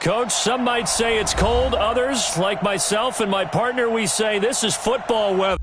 Coach, some might say it's cold. Others, like myself and my partner, we say this is football weather.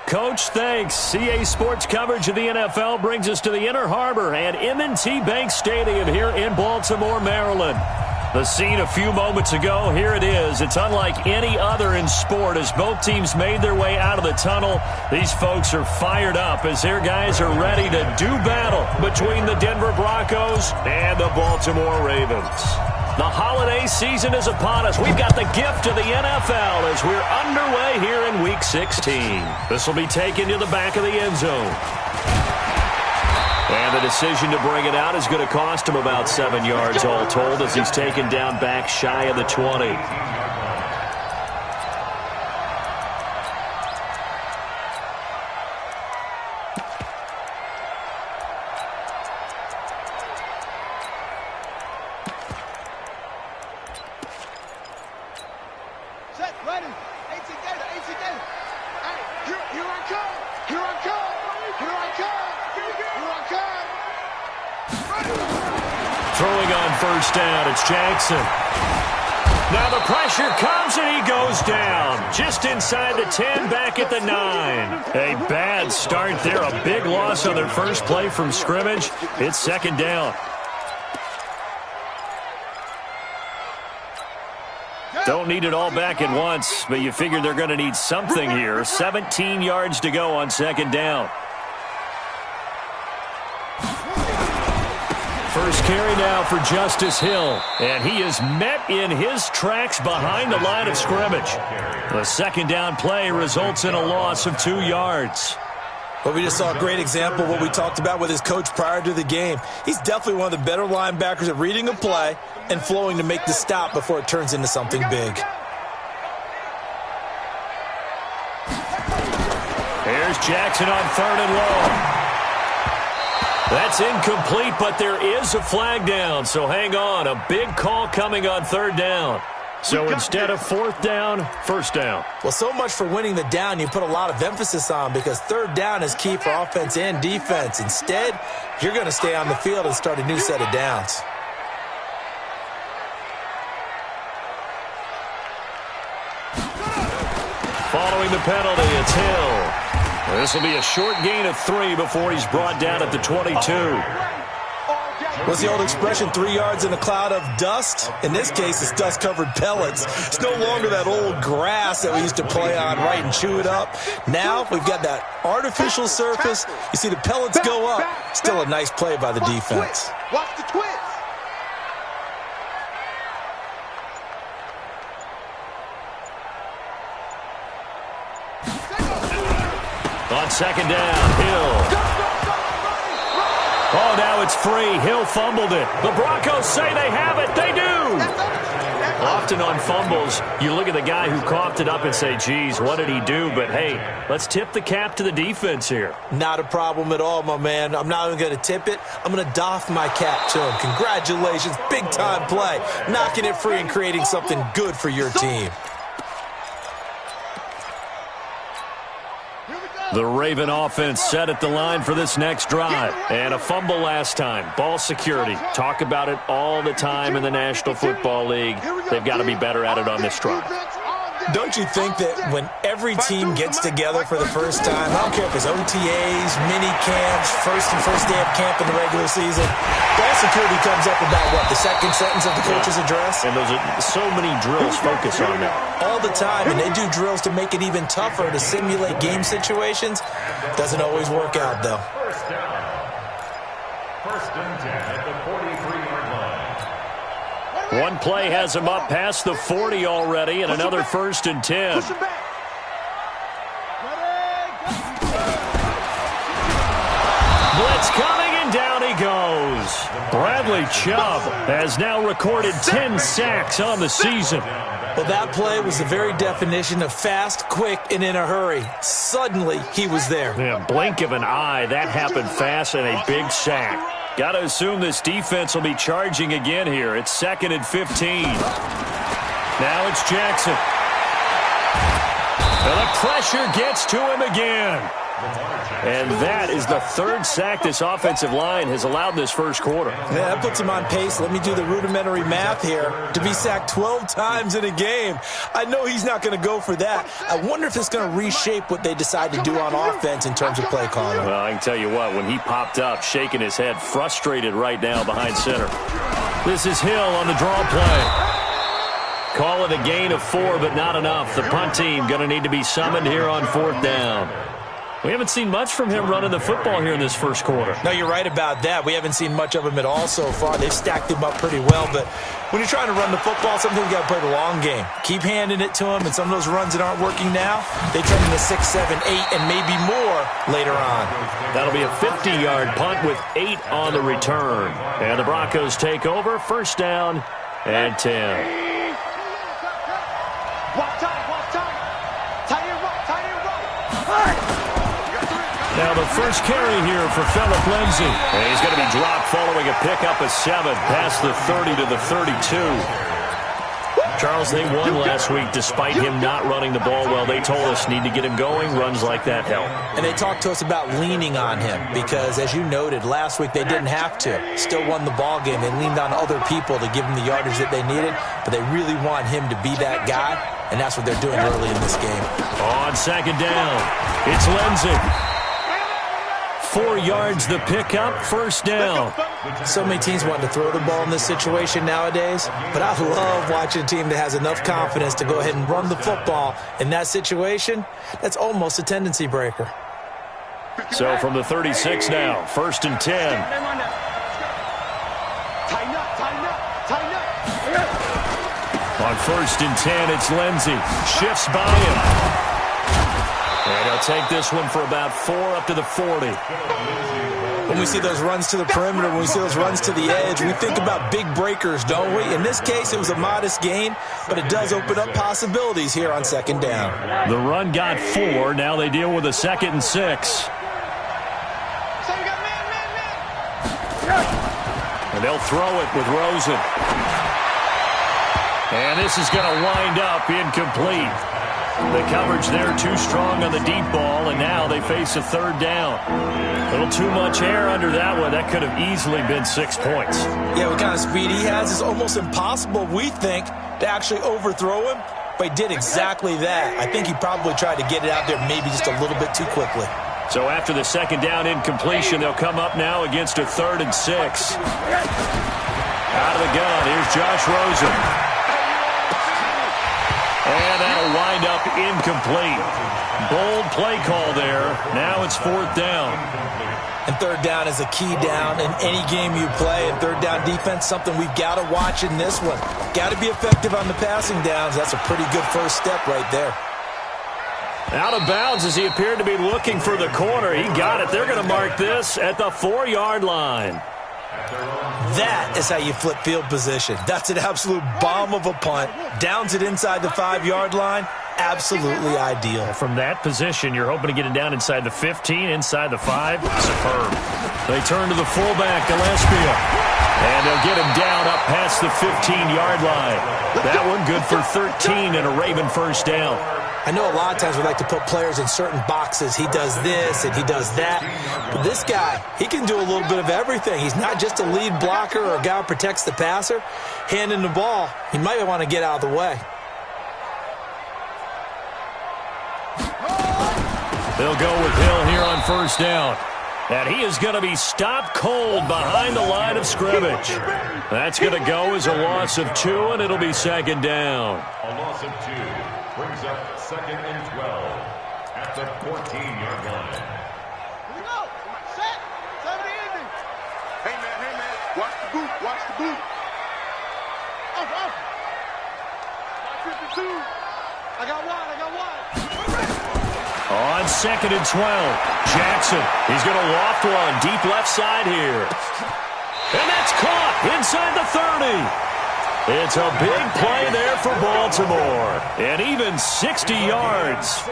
Coach, thanks. CA Sports coverage of the NFL brings us to the Inner Harbor and M&T Bank Stadium here in Baltimore, Maryland. The scene a few moments ago, here it is. It's unlike any other in sport as both teams made their way out of the tunnel. These folks are fired up as their guys are ready to do battle between the Denver Broncos and the Baltimore Ravens. The holiday season is upon us. We've got the gift of the NFL as we're underway here in Week 16. This will be taken to the back of the end zone. And the decision to bring it out is going to cost him about 7 yards all told as he's taken down back shy of the 20. Throwing on first down, it's Jackson. Now the pressure comes and he goes down. Just inside the 10, back at the 9. A bad start there, a big loss on their first play from scrimmage. It's second down. Don't need it all back at once, but you figure they're going to need something here. 17 yards to go on second down. First carry now for Justice Hill, and he is met in his tracks behind the line of scrimmage. The second down play results in a loss of 2 yards. Well, we just saw a great example of what we talked about with his coach prior to the game. He's definitely one of the better linebackers at reading a play and flowing to make the stop before it turns into something big. Here's Jackson on third and long. That's incomplete, but there is a flag down, so hang on. A big call coming on third down. So instead of fourth down, first down. Well, so much for winning the down you put a lot of emphasis on because third down is key for offense and defense. Instead, you're going to stay on the field and start a new set of downs. Following the penalty, it's Hill. This will be a short gain of 3 before he's brought down at the 22. What's the old expression, 3 yards in a cloud of dust? In this case, it's dust-covered pellets. It's no longer that old grass that we used to play on, right, and chew it up. Now we've got that artificial surface. You see the pellets go up. Still a nice play by the defense. Watch the twist. On second down, Hill. Oh, now it's free. Hill fumbled it. The Broncos say they have it. They do. Often on fumbles, you look at the guy who coughed it up and say, geez, what did he do? But, hey, let's tip the cap to the defense here. Not a problem at all, my man. I'm not even going to tip it. I'm going to doff my cap to him. Congratulations. Big-time play. Knocking it free and creating something good for your team. The Raven offense set at the line for this next drive. And a fumble last time. Ball security. Talk about it all the time in the National Football League. They've got to be better at it on this drive. Don't you think that when every team gets together for the first time, I don't care if it's OTAs, mini camps, first day of camp in the regular season, ball security comes up about what, the second sentence of the coach's address? And those are so many drills focus on that. All the time, and they do drills to make it even tougher to simulate game situations. Doesn't always work out, though. First and 10 at the 43-yard line. One play has him up past the 40 already, and another first and 10. Blitz coming, and down he goes. Bradley Chubb has now recorded 10 sacks on the season. Well, that play was the very definition of fast, quick, and in a hurry. Suddenly, he was there. Yeah, blink of an eye, that happened fast, and a big sack. Got to assume this defense will be charging again here. It's 2nd and 15. Now it's Jackson. And the pressure gets to him again. And that is the third sack this offensive line has allowed this first quarter. Yeah, that puts him on pace. Let me do the rudimentary math here. To be sacked 12 times in a game. I know he's not going to go for that. I wonder if it's going to reshape what they decide to do on offense in terms of play calling. Well, I can tell you what, when he popped up, shaking his head, frustrated right now behind center. This is Hill on the draw play. Call it a gain of 4, but not enough. The punt team going to need to be summoned here on 4th down. We haven't seen much from him running the football here in this first quarter. No, you're right about that. We haven't seen much of him at all so far. They've stacked him up pretty well, but when you're trying to run the football, sometimes you got to play the long game. Keep handing it to him, and some of those runs that aren't working now, they turn into 6, 7, 8, and maybe more later on. That'll be a 50-yard punt with 8 on the return. And the Broncos take over, 1st down and 10. Now the first carry here for Phillip Lindsay. And he's going to be dropped following a pickup of 7 past the 30 to the 32. Charles, they won last week despite him not running the ball well. They told us need to get him going. Runs like that help. And they talked to us about leaning on him because, as you noted, last week they didn't have to. Still won the ball game. They leaned on other people to give them the yardage that they needed, but they really want him to be that guy, and that's what they're doing early in this game. On 2nd down, it's Lindsay. 4 yards the pickup, 1st down. So many teams want to throw the ball in this situation nowadays, but I love watching a team that has enough confidence to go ahead and run the football in that situation. That's almost a tendency breaker. So from the 36 now, 1st and 10. On 1st and 10, it's Lindsay. Shifts by him. And he'll take this one for about 4 up to the 40. When we see those runs to the perimeter, when we see those runs to the edge, we think about big breakers, don't we? In this case, it was a modest gain, but it does open up possibilities here on 2nd down. The run got 4. Now they deal with a 2nd and 6. And they'll throw it with Rosen. And this is going to wind up incomplete. The coverage there too strong on the deep ball, and now they face a 3rd down. A little too much air under that one. That could have easily been 6 points. Yeah, what kind of speed he has is almost impossible, we think, to actually overthrow him, but he did exactly that. I think he probably tried to get it out there maybe just a little bit too quickly. So after the 2nd down incompletion, they'll come up now against a 3rd and 6. Out of the gun, here's Josh Rosen. And that'll wind up incomplete. Bold play call there. Now it's 4th down. And 3rd down is a key down in any game you play. And 3rd down defense, something we've got to watch in this one. Got to be effective on the passing downs. That's a pretty good first step right there. Out of bounds as he appeared to be looking for the corner. He got it. They're going to mark this at the 4-yard line. That is how you flip field position. That's an absolute bomb of a punt. Downs it inside the 5-yard line. Absolutely ideal. From that position, you're hoping to get it down inside the 15, inside the 5. Superb. They turn to the fullback, Gillespie. And they'll get him down up past the 15-yard line. That one good for 13 and a Raven first down. I know a lot of times we like to put players in certain boxes. He does this and he does that. But this guy, he can do a little bit of everything. He's not just a lead blocker or a guy who protects the passer. Handing the ball, he might want to get out of the way. They'll go with Hill here on first down. And he is going to be stopped cold behind the line of scrimmage. That's going to go as a loss of 2, and it'll be second down. A loss of 2 brings up second and 12 at the 14-yard line. Here we go. Set. 70 ending. Hey, man. Watch the boot. Off. 52. I got wide. On second and 12, Jackson. He's going to loft one deep left side here. And that's caught inside the 30. It's a big play there for Baltimore. And even 60 yards.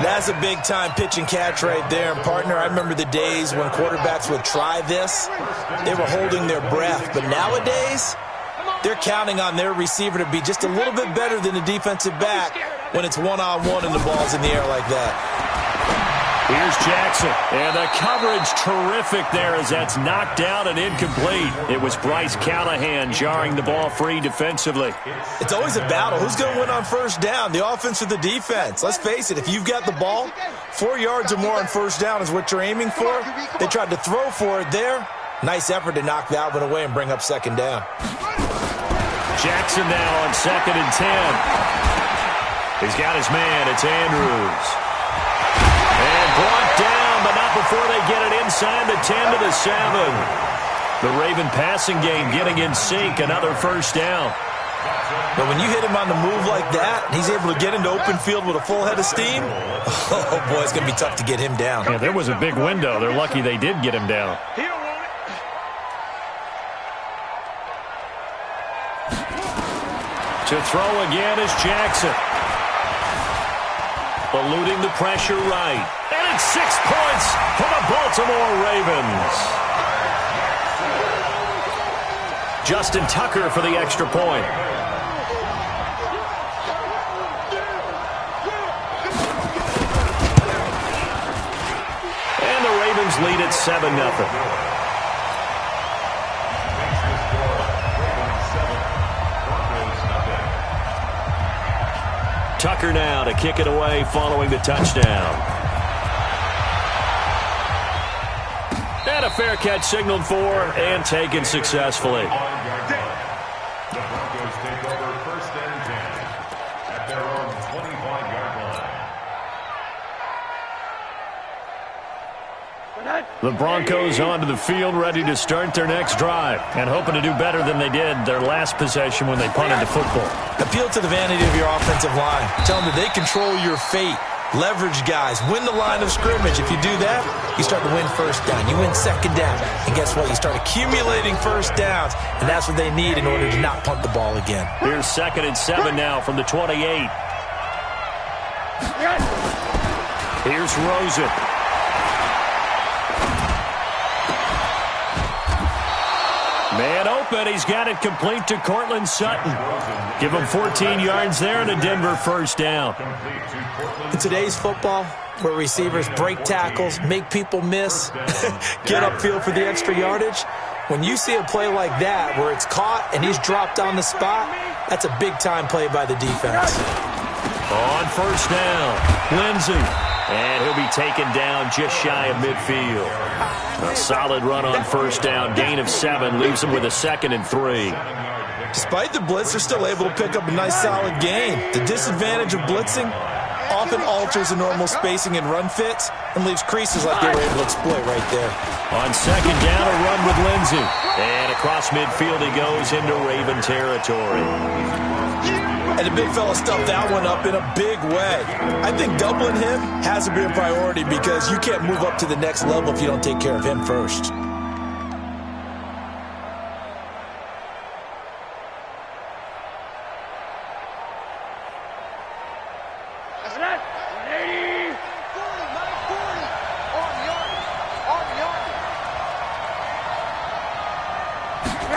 That's a big-time pitch and catch right there. And, partner, I remember the days when quarterbacks would try this. They were holding their breath. But nowadays, they're counting on their receiver to be just a little bit better than the defensive back when it's one-on-one and the ball's in the air like that. Here's Jackson, and the coverage terrific there as that's knocked down and incomplete. It was Bryce Callahan jarring the ball free defensively. It's always a battle. Who's going to win on first down, the offense or the defense? Let's face it, if you've got the ball, 4 yards or more on first down is what you're aiming for. They tried to throw for it there. Nice effort to knock that one away and bring up second down. Jackson now on second and 10. He's got his man. It's Andrews. And brought down, but not before they get it inside the 10 to the 7. The Raven passing game getting in sync. Another first down. But when you hit him on the move like that, he's able to get into open field with a full head of steam. Oh, boy, it's going to be tough to get him down. Yeah, there was a big window. They're lucky they did get him down. To throw again is Jackson. Eluding the pressure right. And it's 6 points for the Baltimore Ravens. Justin Tucker for the extra point. And the Ravens lead at 7-0. Tucker now to kick it away following the touchdown. And a fair catch signaled for and taken successfully. The Broncos take over first and 10 at their own 25-yard line. The Broncos onto the field ready to start their next drive and hoping to do better than they did their last possession when they punted the football. Appeal to the vanity of your offensive line. Tell them that they control your fate. Leverage guys. Win the line of scrimmage. If you do that, you start to win first down. You win second down. And guess what? You start accumulating first downs. And that's what they need in order to not punt the ball again. Here's second and 7 now from the 28. Here's Rosen. Man open. He's got it complete to Cortland Sutton. Give him 14 yards there and a Denver first down. In today's football, where receivers break tackles, make people miss, get upfield for the extra yardage, when you see a play like that where it's caught and he's dropped on the spot, that's a big-time play by the defense. On first down, Lindsey. And he'll be taken down just shy of midfield. A solid run on first down. Gain of 7 leaves him with a second and 3. Despite the blitz, they're still able to pick up a nice solid gain. The disadvantage of blitzing often alters the normal spacing and run fits and leaves creases like they were able to exploit right there. On second down, a run with Lindsey. And across midfield he goes into Raven territory. And the big fella stuffed that one up in a big way. I think doubling him has to be a priority because you can't move up to the next level if you don't take care of him first.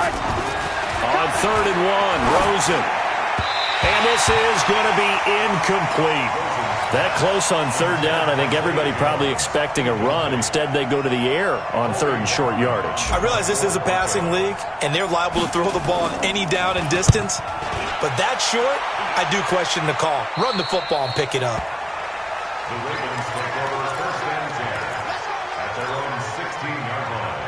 On 3rd and 1, Rosen. And this is going to be incomplete. That close on 3rd down, I think everybody probably expecting a run. Instead, they go to the air on 3rd and short yardage. I realize this is a passing league, and they're liable to throw the ball on any down and distance. But that short, I do question the call. Run the football and pick it up. The Ravens take over 1st and 10 at their own 16-yard line.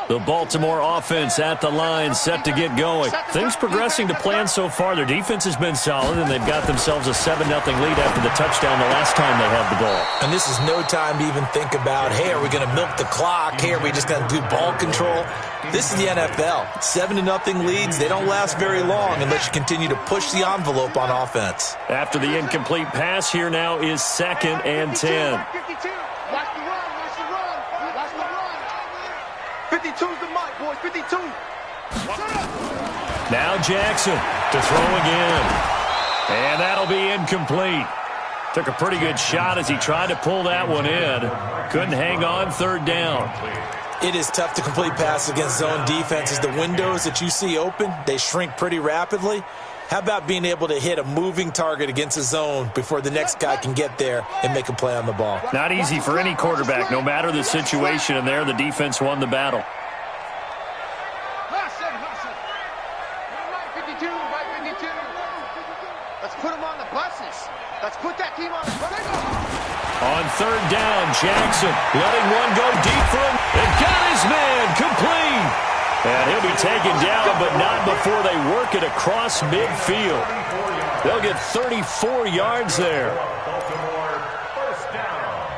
The Baltimore offense at the line, set to get going. Things progressing to plan so far. Their defense has been solid, and they've got themselves a 7-0 lead after the touchdown the last time they had the ball. And this is no time to even think about, hey, are we going to milk the clock? Hey, are we just going to do ball control? This is the NFL. 7-0 leads, they don't last very long unless you continue to push the envelope on offense. After the incomplete pass, here now is 2nd and 10. 52's the mic, boys. 52. Now Jackson to throw again. And that'll be incomplete. Took a pretty good shot as he tried to pull that one in. Couldn't hang on 3rd down. It is tough to complete passes against zone defenses. The windows that you see open, they shrink pretty rapidly. How about being able to hit a moving target against a zone before the next guy can get there and make a play on the ball? Not easy for any quarterback, no matter the situation, and there the defense won the battle. Let's put him on the buses. Let's put that team on the buses. On 3rd down, Jackson letting one go deep for him. And got his man complete. And he'll be taken down, but not before they work it across midfield. They'll get 34 yards there. Baltimore 1st down.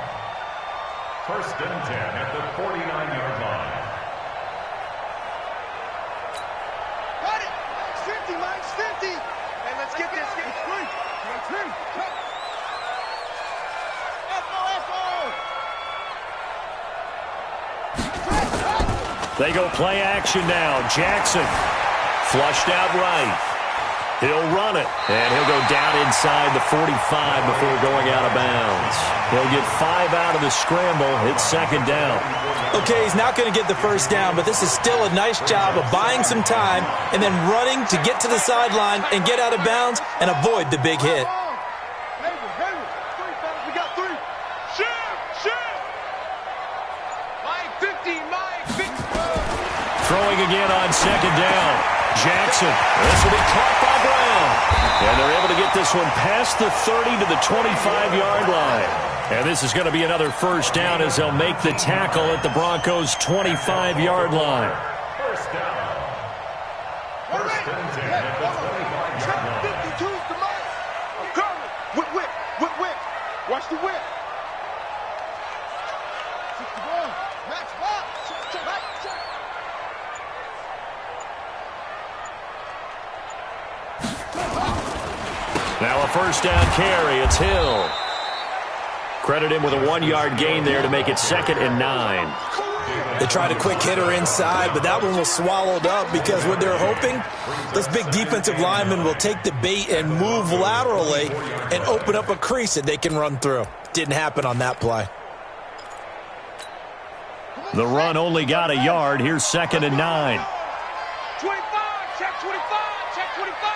1st and 10 at the 49-yard line. Got it. It's 50, Mike. It's 50. And let's get this. It's free. It's free. They go play action now. Jackson flushed out right. He'll run it, and he'll go down inside the 45 before going out of bounds. He'll get 5 out of the scramble. It's 2nd down. Okay, he's not going to get the 1st down, but this is still a nice job of buying some time and then running to get to the sideline and get out of bounds and avoid the big hit. We got 3. Shoot! Mike 50, Mike 50. Throwing again on 2nd down. Jackson. This will be caught by Brown. And they're able to get this one past the 30 to the 25-yard line. And this is going to be another 1st down as they'll make the tackle at the Broncos' 25-yard line. 1st down. 1st and 10 at the 25-yard line. 52's the mic. Whip. Watch the whip. 61. Max ball. Check. Now a 1st down carry. It's Hill. Credit him with a 1-yard gain there to make it 2nd and 9. They tried a quick hitter inside, but that one was swallowed up because what they're hoping, this big defensive lineman will take the bait and move laterally and open up a crease that they can run through. Didn't happen on that play. The run only got a yard. Here's 2nd and 9. 25. Check 25. Check 25.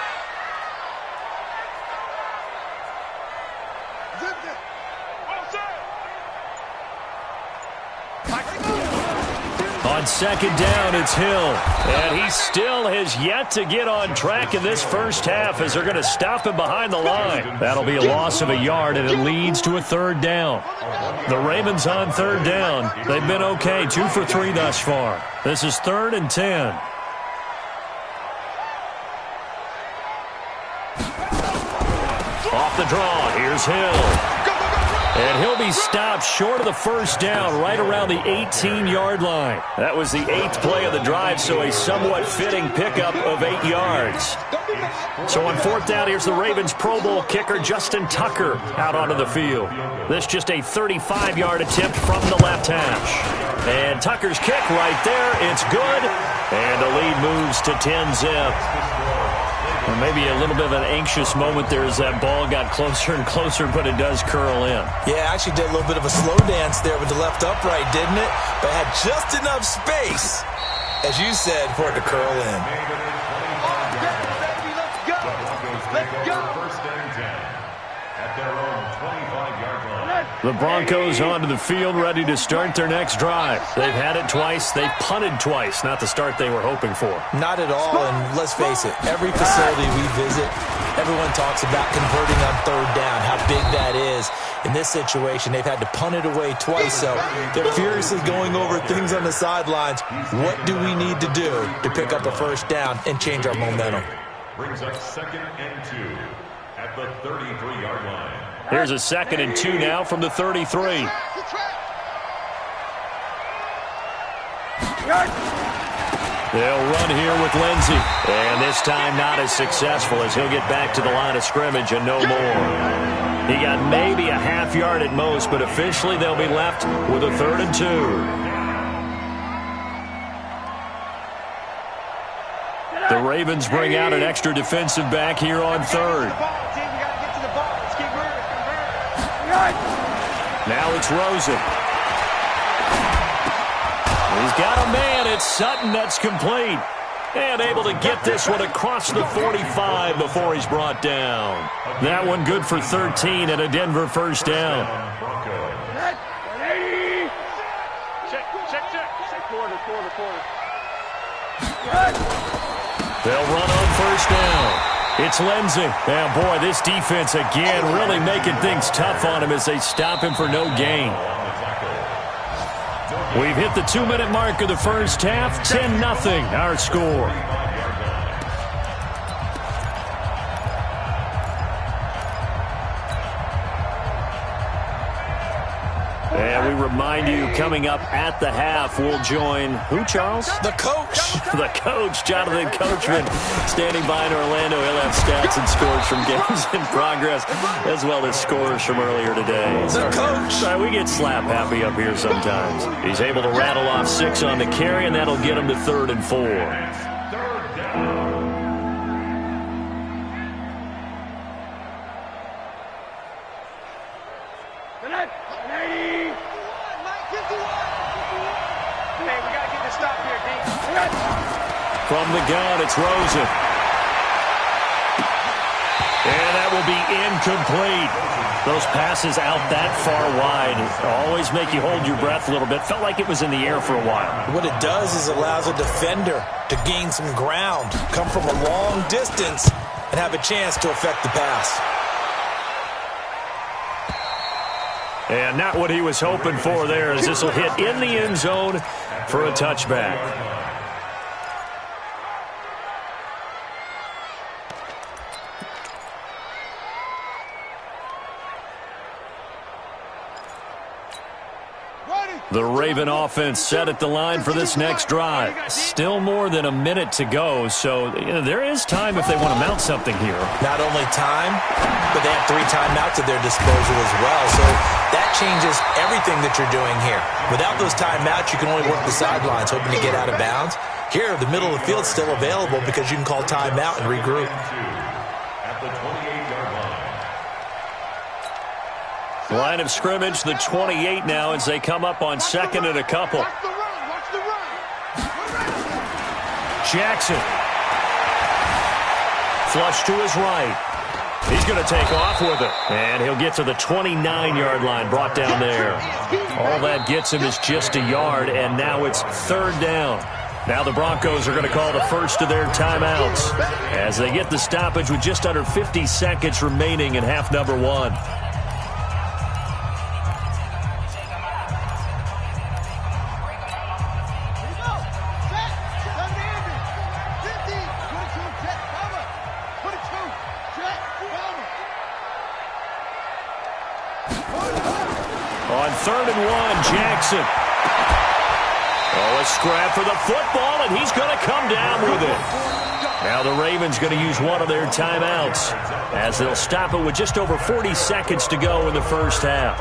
On 2nd down, it's Hill. And he still has yet to get on track in this 1st half as they're going to stop him behind the line. That'll be a loss of a yard, and it leads to a 3rd down. The Ravens on 3rd down. They've been okay, 2 for 3 thus far. This is 3rd and 10. Off the draw, here's Hill. And he'll be stopped short of the 1st down right around the 18-yard line. That was the 8th play of the drive, so a somewhat fitting pickup of 8 yards. So on 4th down, here's the Ravens Pro Bowl kicker Justin Tucker out onto the field. This just a 35-yard attempt from the left hash. And Tucker's kick right there. It's good. And the lead moves to 10-zip. Well, maybe a little bit of an anxious moment there as that ball got closer and closer, but it does curl in. Yeah, actually did a little bit of a slow dance there with the left upright, didn't it? But had just enough space, as you said, for it to curl in. Let's go. First and 10 at their own 25-yard line. The Broncos onto the field, ready to start their next drive. They've had it twice. They've punted twice. Not the start they were hoping for. Not at all, and let's face it, every facility we visit, everyone talks about converting on third down, how big that is. In this situation, they've had to punt it away twice, so they're furiously going over things on the sidelines. What do we need to do to pick up a first down and change our momentum? Brings up 2nd and 2 at the 33-yard line. Here's a 2nd and 2 now from the 33. They'll run here with Lindsey. And this time not as successful as he'll get back to the line of scrimmage and no more. He got maybe a half yard at most, but officially they'll be left with a 3rd and 2. The Ravens bring out an extra defensive back here on 3rd. Now it's Rosen. He's got a man. It's Sutton that's complete. And able to get this one across the 45 before he's brought down. That one good for 13 and a Denver first down. They'll run on first down. It's Lindsey. And boy, this defense again really making things tough on him as they stop him for no gain. We've hit the 2-minute mark of the first half. 10-0 our score. And we remind you, coming up at the half, we'll join who, Charles? The coach. The coach, Jonathan Coachman, standing by in Orlando. He'll have stats and scores from games in progress, as well as scores from earlier today. The coach. Sorry, we get slap happy up here sometimes. He's able to rattle off 6 on the carry, and that'll get him to 3rd and 4. From the gun, it's Rosen. And that will be incomplete. Those passes out that far wide always make you hold your breath a little bit. Felt like it was in the air for a while. What it does is allows a defender to gain some ground, come from a long distance, and have a chance to affect the pass. And not what he was hoping for there, as this will hit in the end zone for a touchback. The Raven offense set at the line for this next drive. Still more than a minute to go, so there is time if they want to mount something here. Not only time, but they have 3 timeouts at their disposal as well, so that changes everything that you're doing here. Without those timeouts, you can only work the sidelines, hoping to get out of bounds. Here, the middle of the field's still available because you can call timeout and regroup. At the 28-yard line. Line of scrimmage, the 28 now, as they come up on 2nd and a couple. Watch the run. Jackson. Flush to his right. He's going to take off with it. And he'll get to the 29-yard line, brought down there. All that gets him is just a yard, and now it's 3rd down. Now the Broncos are going to call the first of their timeouts as they get the stoppage with just under 50 seconds remaining in half number 1. On 3rd and 1, Jackson. Oh, a scrap for the football, and he's going to come down with it. Now the Ravens going to use one of their timeouts as they'll stop it with just over 40 seconds to go in the first half.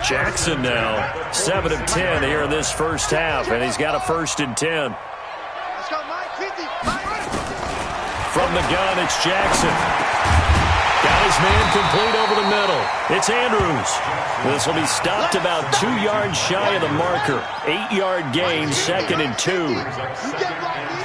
Jackson now 7 of 10 here in this first half, and he's got a 1st and 10. Let's go, Mike. 50. From the gun, it's Jackson. Got his man complete over the middle. It's Andrews. This will be stopped about 2 yards shy of the marker. 8-yard gain, 2nd and 2.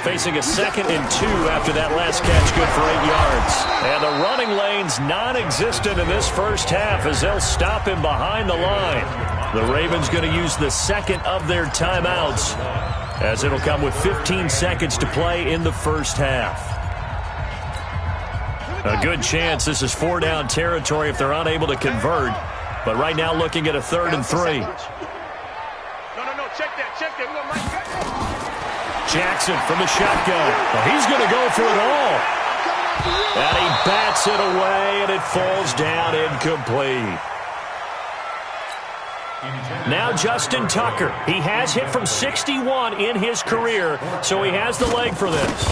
Facing a 2nd and 2 after that last catch, good for 8 yards. And the running lane's non-existent in this first half as they'll stop him behind the line. The Ravens going to use the second of their timeouts as it'll come with 15 seconds to play in the first half. A good chance this is 4-down territory if they're unable to convert. But right now looking at a 3rd and 3. No, check that. We want Mike. Jackson from the shotgun. Well, he's going to go for it all. And he bats it away, and it falls down incomplete. Now Justin Tucker. He has hit from 61 in his career, so he has the leg for this.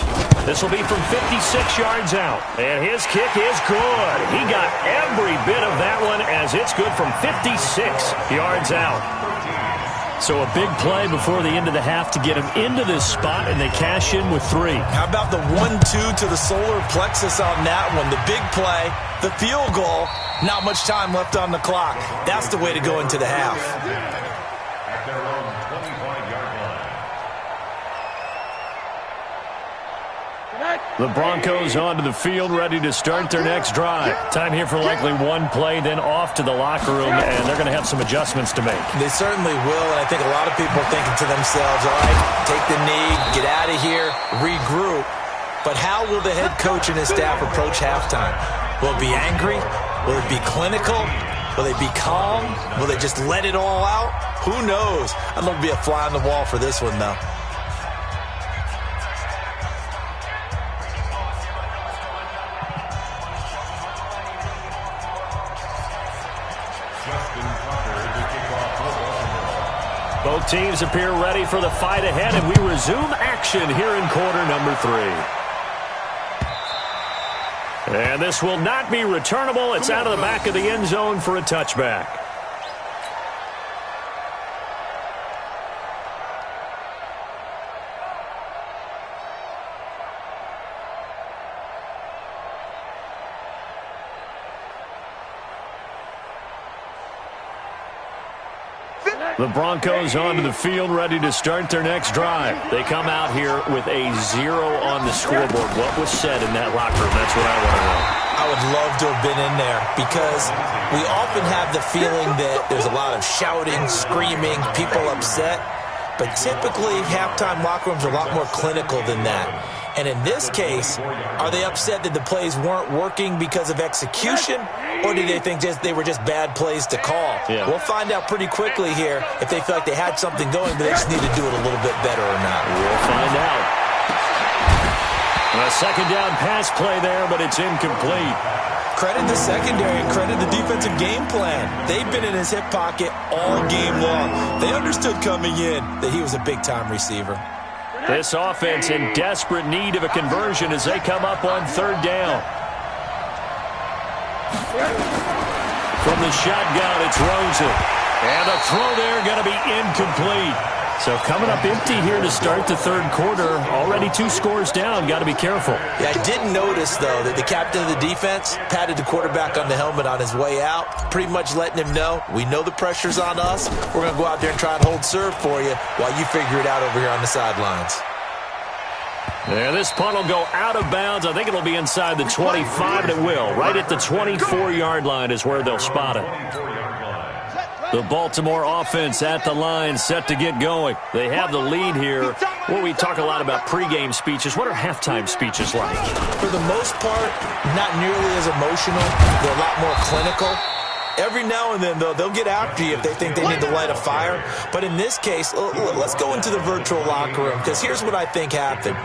This will be from 56 yards out. And his kick is good. He got every bit of that one as it's good from 56 yards out. So a big play before the end of the half to get him into this spot, and they cash in with 3. How about the 1-2 to the solar plexus on that one? The big play, the field goal, not much time left on the clock. That's the way to go into the half. At their own 25-yard line. The Broncos onto the field, ready to start their next drive. Time here for likely one play, then off to the locker room, and they're going to have some adjustments to make. They certainly will, and I think a lot of people are thinking to themselves, all right, take the knee, get out of here, regroup. But how will the head coach and his staff approach halftime? Will it be angry? Will it be clinical? Will they be calm? Will they just let it all out? Who knows? I'd love to be a fly on the wall for this one, though. Both teams appear ready for the fight ahead, and we resume action here in quarter number 3. And this will not be returnable. It's out of the back of the end zone for a touchback. The Broncos onto the field, ready to start their next drive. They come out here with a 0 on the scoreboard. What was said in that locker room? That's what I want to know. I would love to have been in there because we often have the feeling that there's a lot of shouting, screaming, people upset. But typically, halftime locker rooms are a lot more clinical than that. And in this case, are they upset that the plays weren't working because of execution, or do they think they were just bad plays to call? Yeah. We'll find out pretty quickly here if they feel like they had something going, but they just need to do it a little bit better or not. We'll find out. A second down pass play there, but it's incomplete. Credit the secondary and credit the defensive game plan. They've been in his hip pocket all game long. They understood coming in that he was a big-time receiver. This offense in desperate need of a conversion as they come up on 3rd down. From the shotgun, it's Rosen. And the throw there going to be incomplete. So coming up empty here to start the 3rd quarter. Already 2 scores down. Got to be careful. Yeah, I did notice, though, that the captain of the defense patted the quarterback on the helmet on his way out, pretty much letting him know, we know the pressure's on us. We're going to go out there and try and hold serve for you while you figure it out over here on the sidelines. Yeah, this punt will go out of bounds. I think it'll be inside the 25, and it will. Right at the 24-yard line is where they'll spot it. The Baltimore offense at the line, set to get going. They have the lead here. Well, we talk a lot about pregame speeches. What are halftime speeches like? For the most part, not nearly as emotional. They're a lot more clinical. Every now and then, though, they'll get after you if they think they need to light a fire. But in this case, let's go into the virtual locker room, because here's what I think happened.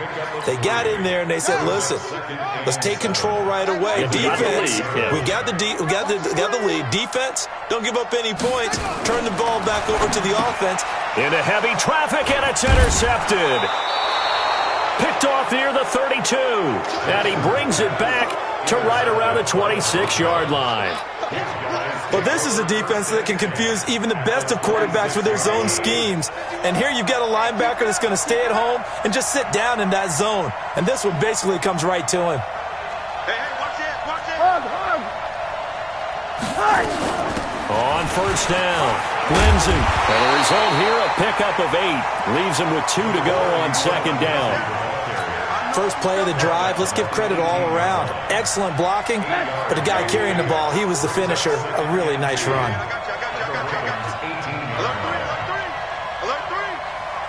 They got in there and they said, listen, let's take control right away. Defense, we got the lead. Defense, don't give up any points. Turn the ball back over to the offense. Into heavy traffic, and it's intercepted. Picked off near the 32. And he brings it back to right around the 26-yard line. Well, this is a defense that can confuse even the best of quarterbacks with their zone schemes. And here you've got a linebacker that's going to stay at home and just sit down in that zone. And this one basically comes right to him. On first down, Lindsay. And the result here, a pickup of 8. Leaves him with 2 to go on second down. First play of the drive, let's give credit all around. Excellent blocking, but the guy carrying the ball, he was the finisher. A really nice run.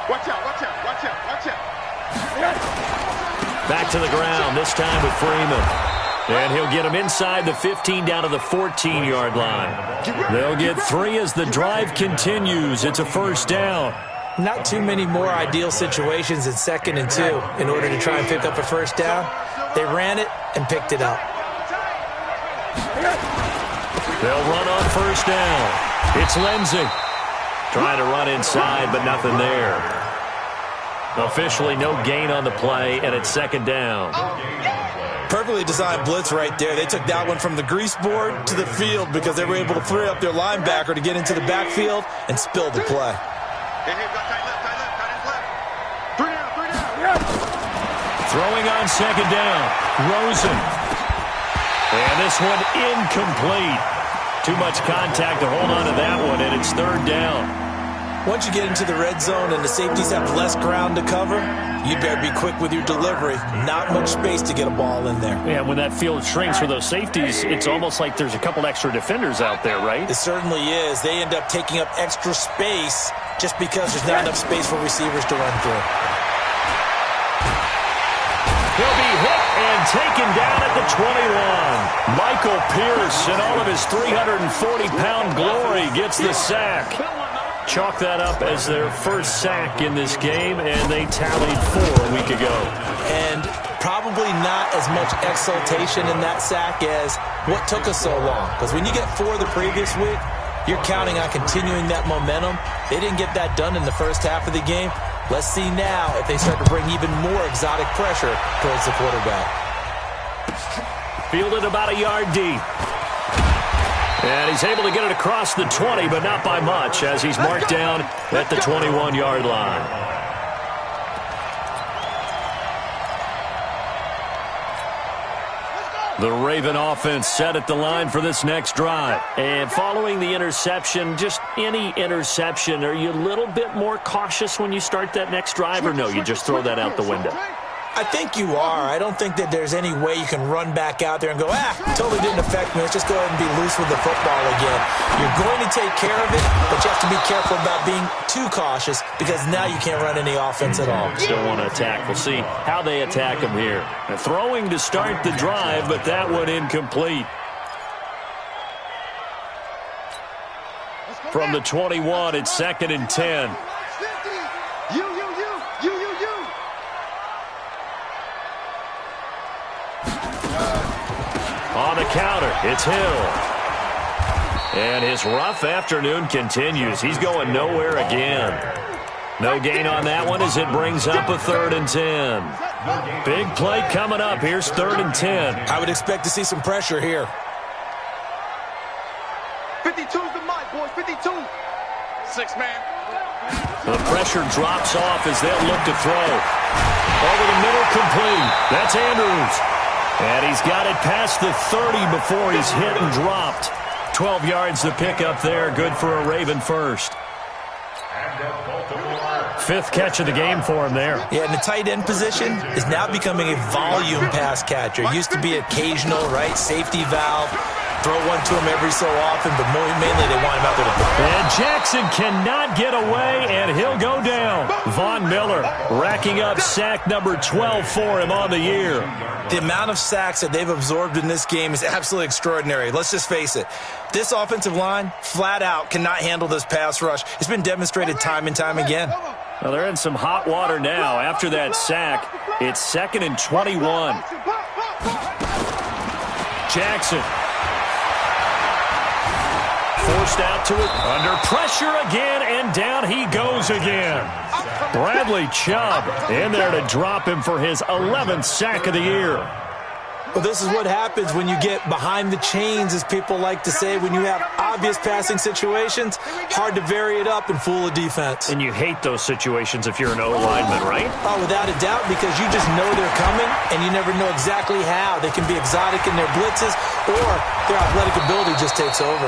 Watch out, watch out, watch out, watch out. Back to the ground, this time with Freeman. And he'll get him inside the 15 down to the 14-yard line. They'll get 3 as the drive continues. It's a first down. Not too many more ideal situations in 2nd and 2 in order to try and pick up a first down. They ran it and picked it up. They'll run on first down. It's Lindsay. Trying to run inside, but nothing there. Officially no gain on the play, and it's second down. Perfectly designed blitz right there. They took that one from the grease board to the field because they were able to free up their linebacker to get into the backfield and spill the play. Throwing on second down, Rosen. And this one incomplete. Too much contact to hold on to that one, and it's third down. Once you get into the red zone and the safeties have less ground to cover, you better be quick with your delivery. Not much space to get a ball in there. Yeah, when that field shrinks for those safeties, it's almost like there's a couple extra defenders out there, right? It certainly is. They end up taking up extra space just because there's not enough space for receivers to run through. He'll be hit and taken down at the 21. Michael Pierce, in all of his 340-pound glory, gets the sack. Chalk that up as their first sack in this game, and they tallied 4 a week ago. And probably not as much exultation in that sack as what took us so long. Because when you get 4 the previous week, you're counting on continuing that momentum. They didn't get that done in the first half of the game. Let's see now if they start to bring even more exotic pressure towards the quarterback. Fielded about a yard deep. And he's able to get it across the 20, but not by much, as he's marked down at the 21-yard line. The Raven offense set at the line for this next drive. And following the interception, just any interception, are you a little bit more cautious when you start that next drive, or no, you just throw that out the window? I think you are. I don't think that there's any way you can run back out there and go, totally didn't affect me. Let's just go ahead and be loose with the football again. You're going to take care of it, but you have to be careful about being too cautious because now you can't run any offense at all. Still want to attack. We'll see how they attack him here. Throwing to start the drive, but that one incomplete. From the 21, it's 2nd and 10. On the counter, it's Hill. And his rough afternoon continues. He's going nowhere again. No gain on that one as it brings up a 3rd and 10. Big play coming up. Here's 3rd and 10. I would expect to see some pressure here. 52's the mic, boys. 52. 6 man. The pressure drops off as they'll look to throw. Over the middle, complete. That's Andrews. And he's got it past the 30 before he's hit and dropped. 12 yards to pick up there. Good for a Raven first. 5th catch of the game for him there. Yeah, and the tight end position is now becoming a volume pass catcher. It used to be occasional, right? Safety valve. Throw one to him every so often, but mainly they want him out there to perform. And Jackson cannot get away, and he'll go down. Von Miller racking up sack number 12 for him on the year. The amount of sacks that they've absorbed in this game is absolutely extraordinary. Let's just face it. This offensive line, flat out, cannot handle this pass rush. It's been demonstrated time and time again. Well, they're in some hot water now. After that sack, it's 2nd and 21. Jackson. Forced out to it, under pressure again, and down he goes again. Bradley Chubb in there to drop him for his 11th sack of the year. Well, this is what happens when you get behind the chains, as people like to say. When you have obvious passing situations, hard to vary it up and fool a defense. And you hate those situations if you're an O-lineman, right? Oh, without a doubt, because you just know they're coming, and you never know exactly how. They can be exotic in their blitzes, or their athletic ability just takes over.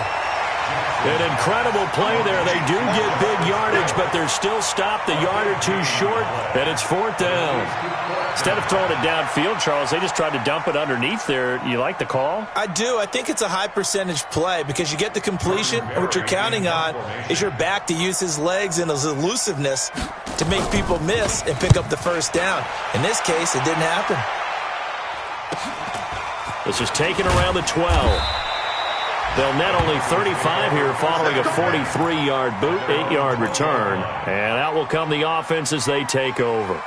An incredible play there. They do get big yardage, but they're still stopped a yard or two short, and it's 4th down. Instead of throwing it downfield, Charles, they just tried to dump it underneath there. You like the call? I do. I think it's a high-percentage play because you get the completion, and what you're counting on is your back to use his legs and his elusiveness to make people miss and pick up the first down. In this case, it didn't happen. This is taken around the 12. They'll net only 35 here following a 43-yard boot, 8-yard return. And out will come the offense as they take over.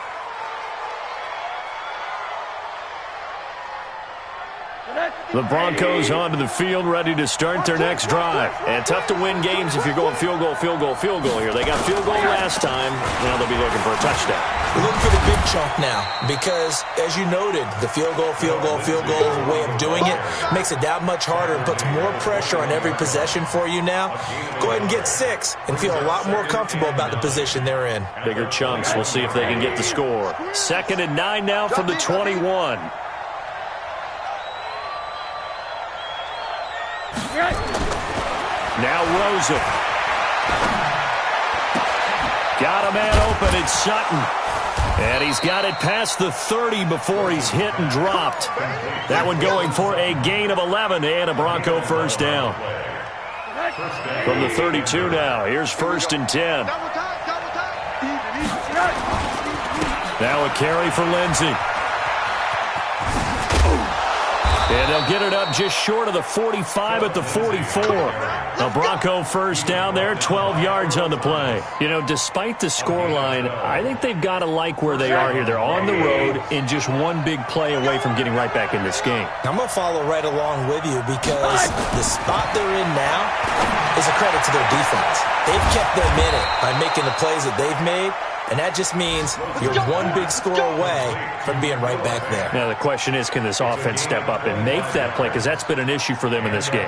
The Broncos onto the field, ready to start their next drive. And tough to win games if you're going field goal, field goal, field goal here. They got field goal last time. Now they'll be looking for a touchdown. We're looking for the big chunk now because, as you noted, the field goal way of doing it makes it that much harder and puts more pressure on every possession for you now. Go ahead and get 6 and feel a lot more comfortable about the position they're in. Bigger chunks. We'll see if they can get the score. 2nd and 9 now from the 21. Now Rosen. Got a man open. It's Sutton. And he's got it past the 30 before he's hit and dropped. That one going for a gain of 11 and a Bronco first down. From the 32 now. Here's 1st and 10. Now a carry for Lindsey. And they'll get it up just short of the 45 at the 44. A Bronco first down there, 12 yards on the play. You know, despite the scoreline, I think they've got to like where they are here. They're on the road and just one big play away from getting right back in this game. I'm going to follow right along with you because the spot they're in now is a credit to their defense. They've kept them in it by making the plays that they've made. And that just means you're one big score away from being right back there. Now, the question is, can this offense step up and make that play? Because that's been an issue for them in this game.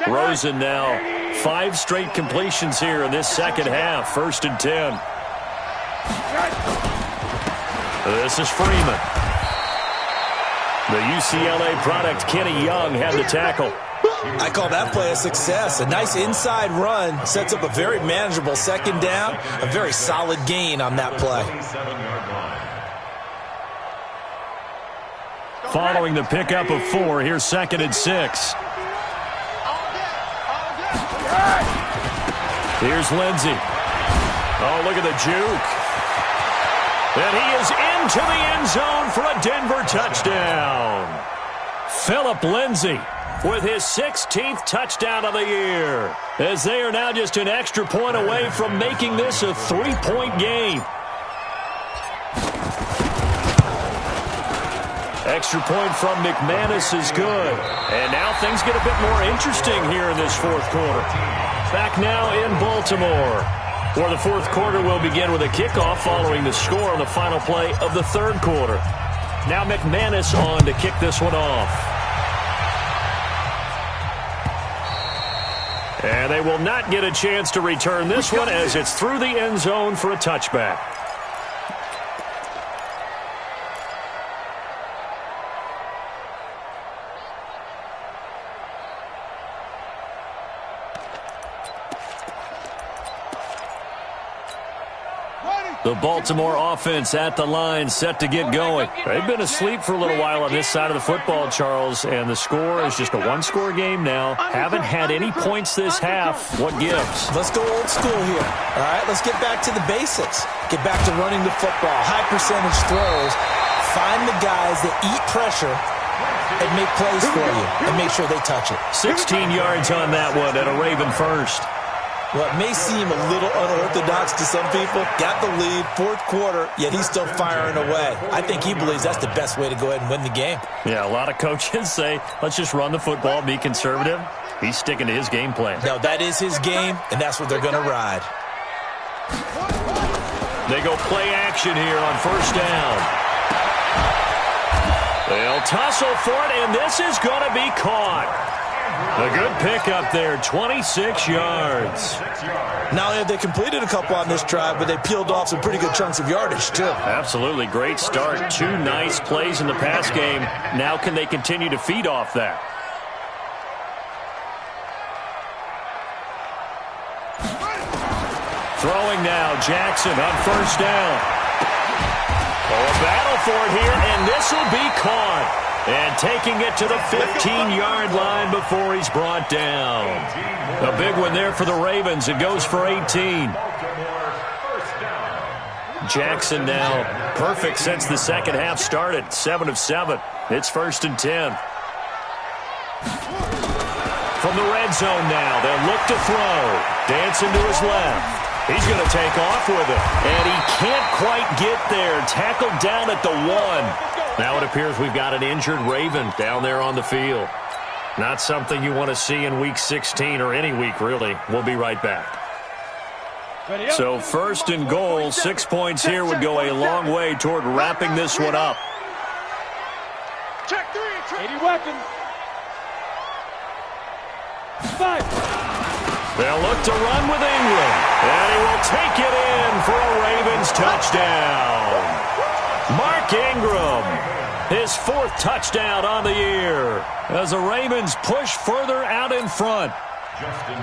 Rosen now, 5 straight completions here in this second half. 1st and 10. This is Freeman. The UCLA product, Kenny Young, had the tackle. I call that play a success. A nice inside run sets up a very manageable 2nd down. A very solid gain on that play. Following the pickup of 4, here's 2nd and 6. Here's Lindsey. Oh, look at the juke. And he is into the end zone for a Denver touchdown. Phillip Lindsey with his 16th touchdown of the year, as they are now just an extra point away from making this a 3-point game. Extra point from McManus is good. And now things get a bit more interesting here in this 4th quarter. Back now in Baltimore, where the 4th quarter will begin with a kickoff following the score on the final play of the 3rd quarter. Now McManus on to kick this one off. And they will not get a chance to return this one as it's through the end zone for a touchback. The Baltimore offense at the line, set to get going. They've been asleep for a little while on this side of the football, Charles, and the score is just a one-score game now. Haven't had any points this half. What gives? Let's go old school here. All right, let's get back to the basics. Get back to running the football, high-percentage throws. Find the guys that eat pressure and make plays for you and make sure they touch it. 16 yards on that one and a Raven first. Well, it may seem a little unorthodox to some people. Got the lead, 4th quarter, yet he's still firing away. I think he believes that's the best way to go ahead and win the game. Yeah, a lot of coaches say, let's just run the football, be conservative. He's sticking to his game plan. No, that is his game, and that's what they're going to ride. They go play action here on first down. They'll tussle for it, and this is going to be caught. A good pickup there, 26 yards. Not only have they completed a couple on this drive, but they peeled off some pretty good chunks of yardage, too. Absolutely great start. 2 nice plays in the pass game. Now can they continue to feed off that? Throwing now, Jackson on first down. Oh, a battle for it here, and this will be caught. And taking it to the 15-yard line before he's brought down. A big one there for the Ravens. It goes for 18. Jackson now perfect since the second half started. 7 of 7. It's 1st and 10. From the red zone now, they'll look to throw. Dancing to his left. He's going to take off with it. And he can't quite get there. Tackled down at the 1. Now it appears we've got an injured Raven down there on the field. Not something you want to see in Week 16 or any week, really. We'll be right back. So 1st and goal, 6 points here would go a long way toward wrapping this one up. Check 3. 80 weapons. 5. They'll look to run with Ingram. And he will take it in for a Ravens touchdown. Mark Ingram, his 4th touchdown on the year as the Ravens push further out in front.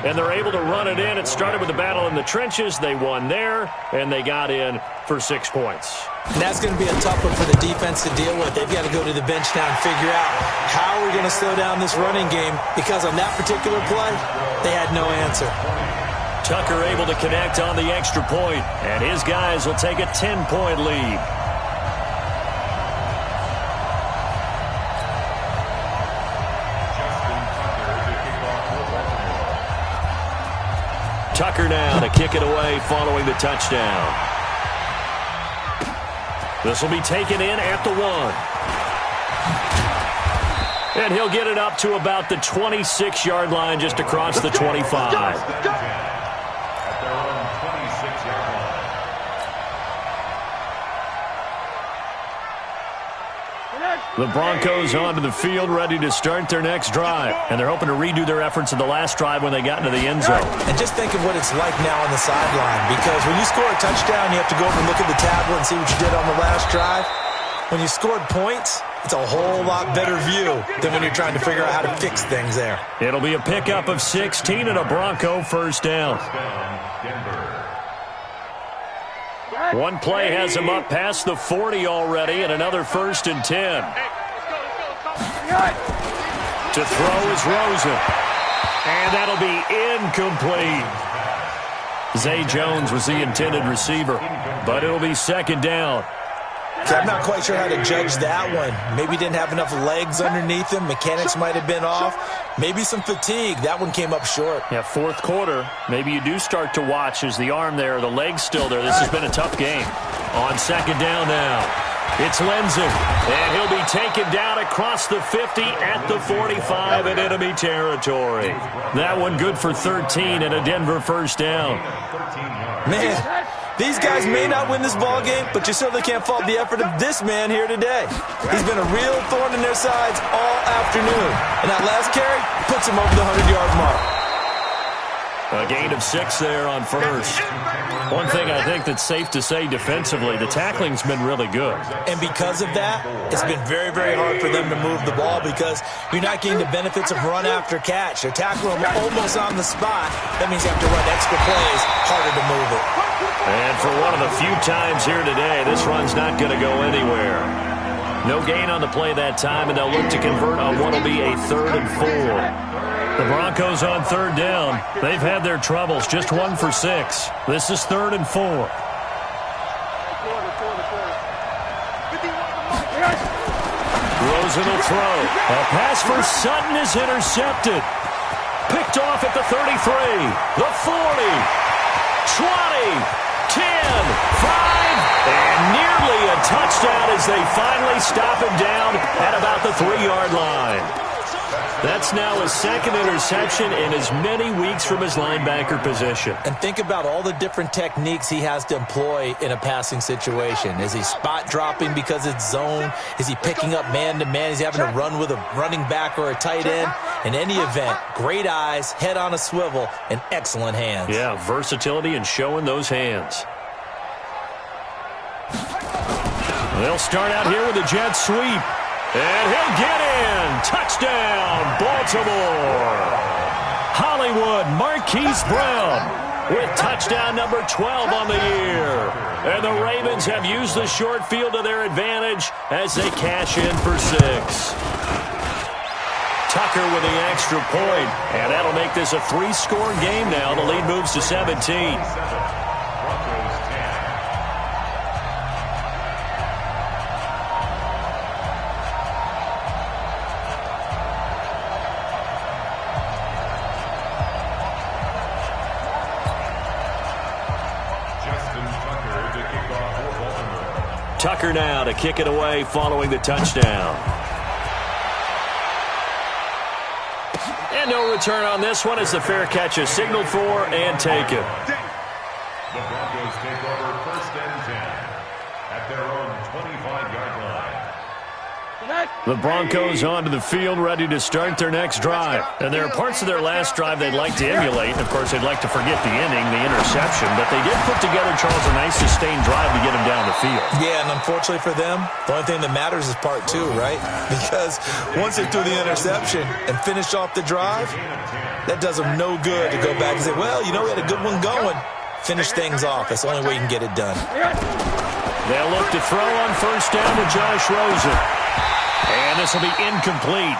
And they're able to run it in. It started with a battle in the trenches. They won there, and they got in for 6 points. And that's going to be a tough one for the defense to deal with. They've got to go to the bench now and figure out how are we going to slow down this running game, because on that particular play, they had no answer. Tucker able to connect on the extra point, and his guys will take a 10-point lead. Tucker now to kick it away following the touchdown. This will be taken in at the 1. And he'll get it up to about the 26-yard line, just across the 25. The Broncos onto the field, ready to start their next drive. And they're hoping to redo their efforts in the last drive when they got into the end zone. And just think of what it's like now on the sideline, because when you score a touchdown, you have to go over and look at the tablet and see what you did on the last drive. When you scored points, it's a whole lot better view than when you're trying to figure out how to fix things there. It'll be a pickup of 16 and a Bronco first down. One play has him up past the 40 already, and another 1st and 10. To throw is Rosen. And that'll be incomplete. Zay Jones was the intended receiver, but it'll be 2nd down. Okay, I'm not quite sure how to judge that one. Maybe didn't have enough legs underneath him. Mechanics might have been off. Maybe some fatigue. That one came up short. Yeah, 4th quarter. Maybe you do start to watch as the arm there, the leg's still there. This has been a tough game. On 2nd down now, it's Lindsey. And he'll be taken down across the 50 at the 45 in enemy territory. That one good for 13 and a Denver first down. Man, these guys may not win this ball game, but you certainly can't fault the effort of this man here today. He's been a real thorn in their sides all afternoon. And that last carry puts him over the 100-yard mark. A gain of 6 there on first. One thing I think that's safe to say defensively, the tackling's been really good. And because of that, it's been very, very hard for them to move the ball, because you're not getting the benefits of run after catch. They're tackling them almost on the spot. That means you have to run extra plays, harder to move it. And for one of the few times here today, this run's not going to go anywhere. No gain on the play that time, and they'll look to convert on what will be a 3rd and 4. The Broncos on 3rd down. They've had their troubles, just 1 for 6. This is 3rd and 4. Rosen will throw. A pass for Sutton is intercepted. Picked off at the 33, the 40, 20, 10, 5, and nearly a touchdown as they finally stop him down at about the 3-yard line. That's now his second interception in as many weeks from his linebacker position. And think about all the different techniques he has to employ in a passing situation. Is he spot dropping because it's zone? Is he picking up man-to-man? Is he having to run with a running back or a tight end? In any event, great eyes, head on a swivel, and excellent hands. Yeah, versatility and showing those hands. They'll start out here with a jet sweep. And he'll get in. Touchdown, Baltimore. Hollywood Marquise Brown with touchdown number 12 on the year. And the Ravens have used the short field to their advantage as they cash in for 6. Tucker with the extra point. And that'll make this a 3-score game now. The lead moves to 17. Tucker now to kick it away following the touchdown. And no return on this one as the fair catch is signaled for and taken. The Broncos take over 1st and 10 at their own 25-yard line. The Broncos onto the field, ready to start their next drive. And there are parts of their last drive they'd like to emulate. Of course, they'd like to forget the inning, the interception. But they did put together, Charles, a nice sustained drive to get him down the field. Yeah, and unfortunately for them, the only thing that matters is part 2, right? Because once they threw the interception and finished off the drive, that does them no good to go back and say, well, you know, we had a good one going. Finish things off. That's the only way you can get it done. They'll look to throw on 1st down to Josh Rosen. And this will be incomplete.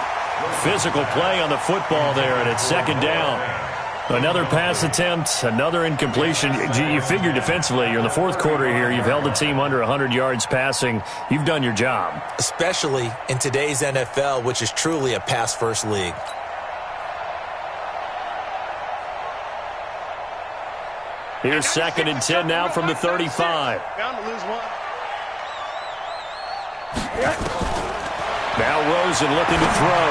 Physical play on the football there, and it's 2nd down. Another pass attempt, another incompletion. You figure defensively, you're in the 4th quarter here. You've held the team under 100 yards passing. You've done your job. Especially in today's NFL, which is truly a pass-first league. Here's 2nd and 10 now from the 35. Bound to lose one. Now Rosen looking to throw.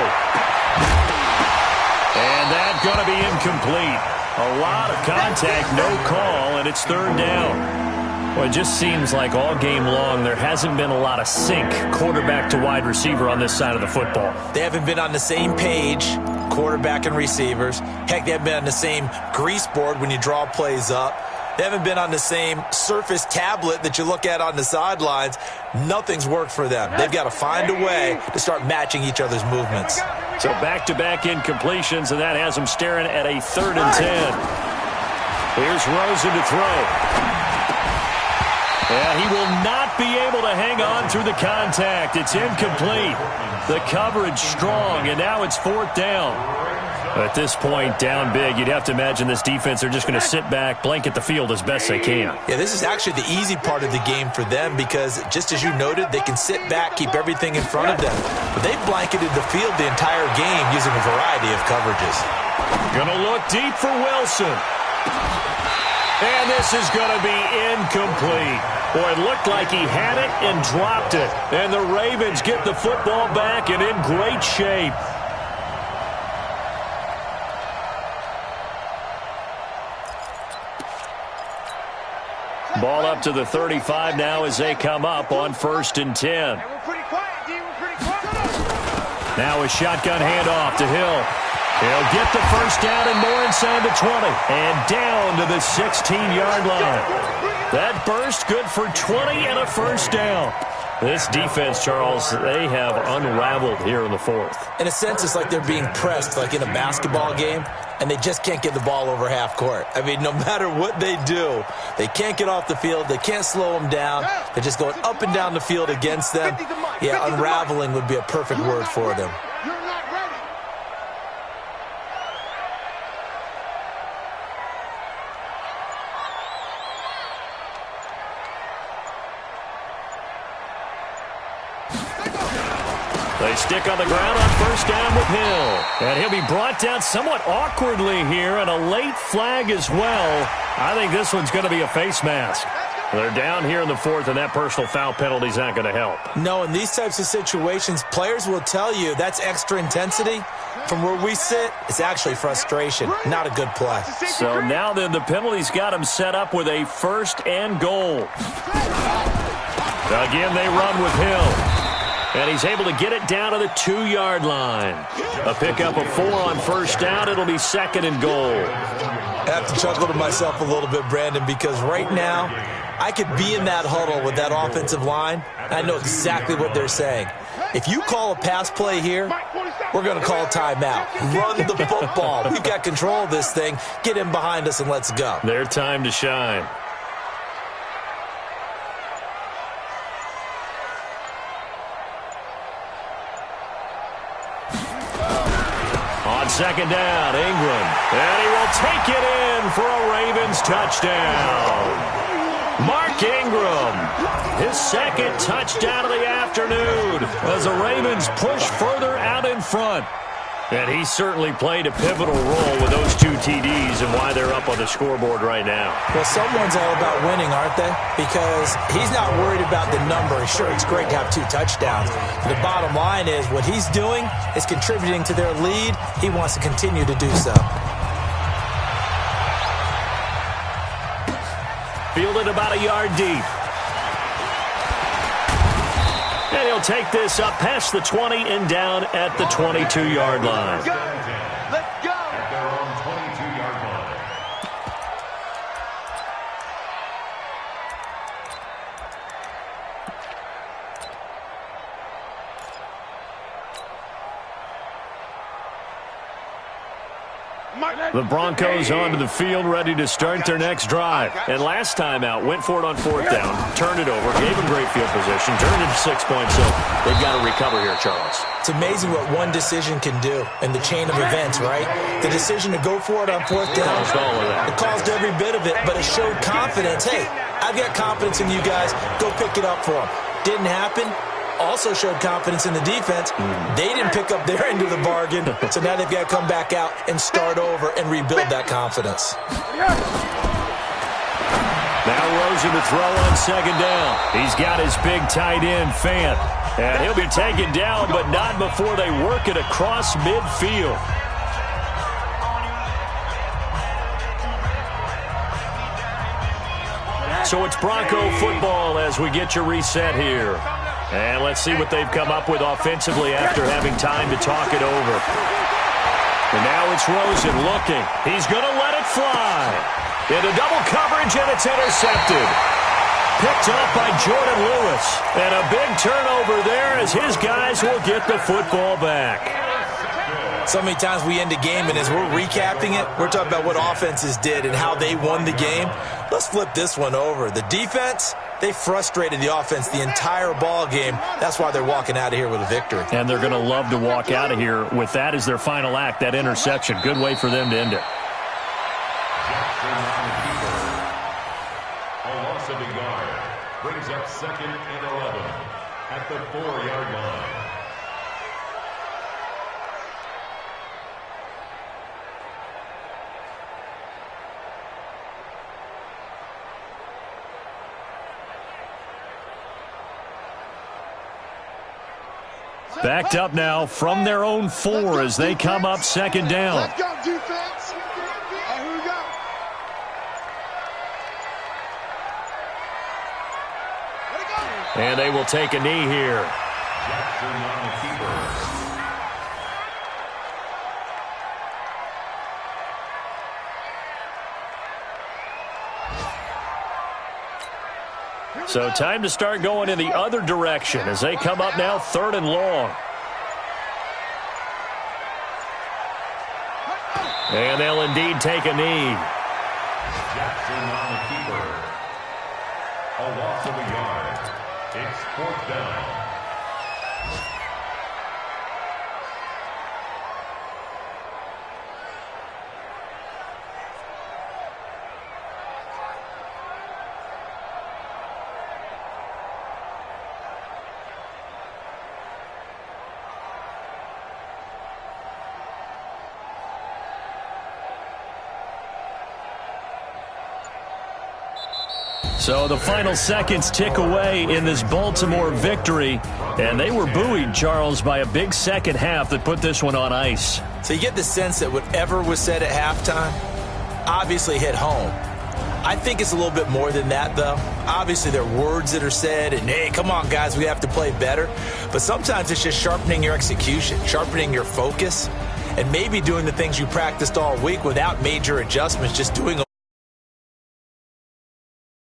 And that's going to be incomplete. A lot of contact, no call, and it's 3rd down. Well, it just seems like all game long there hasn't been a lot of sync quarterback to wide receiver on this side of the football. They haven't been on the same page, quarterback and receivers. Heck, they haven't been on the same grease board when you draw plays up. They haven't been on the same Surface tablet that you look at on the sidelines. Nothing's worked for them. They've got to find a way to start matching each other's movements. So back-to-back incompletions, and that has them staring at a 3rd and 10. Here's Rosen to throw. And he will not be able to hang on through the contact. It's incomplete. The coverage strong, and now it's 4th down. At this point, down big, you'd have to imagine this defense are just going to sit back, blanket the field as best they can. Yeah, this is actually the easy part of the game for them because, just as you noted, they can sit back, keep everything in front of them. But they've blanketed the field the entire game using a variety of coverages. Going to look deep for Wilson. And this is going to be incomplete. Boy, it looked like he had it and dropped it. And the Ravens get the football back and in great shape. Ball up to the 35 now as they come up on 1st and 10. Hey, we're pretty quiet, D. We're pretty quiet. Now a shotgun handoff to Hill. He'll get the 1st down and more inside the 20. And down to the 16-yard line. That burst good for 20 and a 1st down. This defense, Charles, they have unraveled here in the 4th. In a sense, it's like they're being pressed like in a basketball game, and they just can't get the ball over half court. I mean, no matter what they do, they can't get off the field. They can't slow them down. They're just going up and down the field against them. Yeah, unraveling would be a perfect word for them. You're not ready. They stick on the ground on 1st down with Hill. And he'll be brought down somewhat awkwardly here, and a late flag as well. I think this one's going to be a face mask. They're down here in the fourth, and that personal foul penalty is not going to help. No, in these types of situations, players will tell you that's extra intensity. From where we sit, it's actually frustration, not a good play. So now then, the penalty's got him set up with a first and goal. Again, they run with Hill. And he's able to get it down to the 2-yard line. A pickup of 4 on first down. It'll be second and goal. I have to chuckle to myself a little bit, Brandon, because right now I could be in that huddle with that offensive line. I know exactly what they're saying. If you call a pass play here, we're going to call a timeout. Run the football. We've got control of this thing. Get him behind us and let's go. Their time to shine. On second down, Ingram. And he will take it in for a Ravens touchdown. Mark Ingram, his second touchdown of the afternoon as the Ravens push further out in front. And he certainly played a pivotal role with those 2 TDs and why they're up on the scoreboard right now. Well, someone's all about winning, aren't they? Because he's not worried about the number. Sure, it's great to have 2 touchdowns. The bottom line is what he's doing is contributing to their lead. He wants to continue to do so. Fielded about a yard deep. And he'll take this up past the 20 and down at the 22-yard line. Let's go. At their own 22-yard line. The Broncos onto the field, ready to start their next drive. And last time out, went for it on fourth down, turned it over, gave them great field position, turned it to 6 points, so they've got to recover here, Charles. It's amazing what one decision can do in the chain of events, right? The decision to go for it on fourth down, it caused every bit of it, but it showed confidence. Hey, I've got confidence in you guys. Go pick it up for them. Didn't happen. Also showed confidence in the defense. They didn't pick up their end of the bargain, so now they've got to come back out and start over and rebuild that confidence. Now Rosen to throw on second down. He's got his big tight end, Fant. And he'll be taken down, but not before they work it across midfield. So it's Bronco football as we get your reset here. And let's see what they've come up with offensively after having time to talk it over. And now it's Rosen looking. He's going to let it fly. Into double coverage, and it's intercepted. Picked up by Jordan Lewis. And a big turnover there as his guys will get the football back. So many times we end a game, and as we're recapping it, we're talking about what offenses did and how they won the game. Let's flip this one over. The defense, they frustrated the offense the entire ball game. That's why they're walking out of here with a victory. And they're going to love to walk out of here with that as their final act, that interception. Good way for them to end it. A loss of a yard brings up second and 11 at the 4-yard line. Backed up now from their own 4 as they come up second down. Let's go, defense. Here we go. Let it go. And they will take a knee here. Jackson on the keeper. So time to start going in the other direction as they come up now 3rd and long. And they'll indeed take a knee. Jackson on the keeper. A loss of a yard. It's 4th down. So the final seconds tick away in this Baltimore victory, and they were buoyed, Charles, by a big second half that put this one on ice. So you get the sense that whatever was said at halftime obviously hit home. I think it's a little bit more than that, though. Obviously, there are words that are said, and, hey, come on, guys, we have to play better. But sometimes it's just sharpening your execution, sharpening your focus, and maybe doing the things you practiced all week without major adjustments, just doing